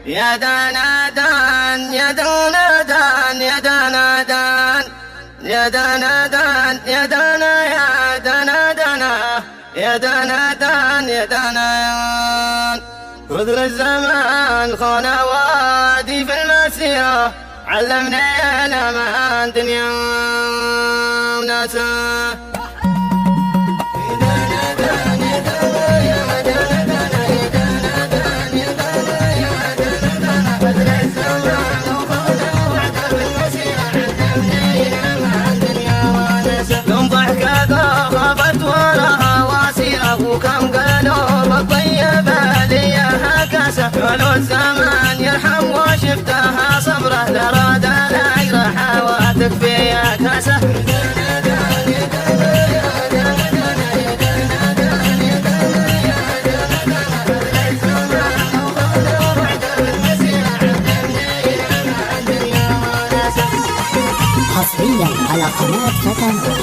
يا دنادن يا دنادن يا دنادن يا دنادن يا دنا يا دنادنا يا دنادن يا دنادن خذ الزمان خان وادي في المسيرة علمني الأمان دنيا وناسه وكم قالوا الطيبة لي هكاسة قالوا الزمان يرحم وشفتها صبره لراد الأجر حواتك فيها كاسة حصريا على قناة فتى.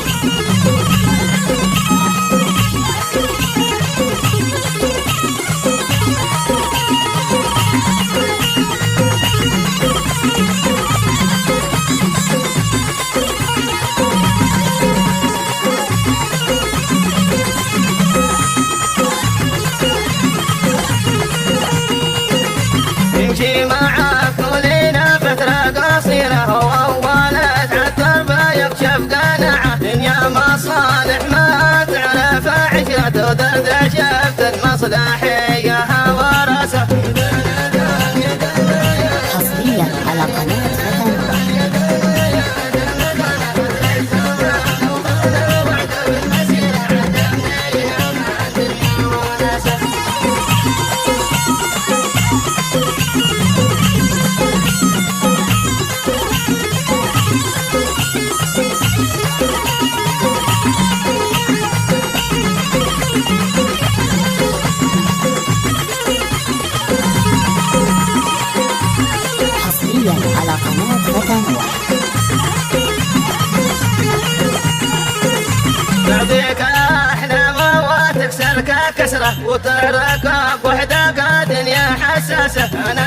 يمشي معك ولينا فترة قصيرة وأولت عالدرب يكشف قناعة دنيا مصالح ما تعرف عشرة ودرد شفت المصلحية ورثة حصريا على قناة فتى. على قناة فتى. تعطيك أحلام وتكسرك كسرة وترك وحدة دنيا حساسة. أنا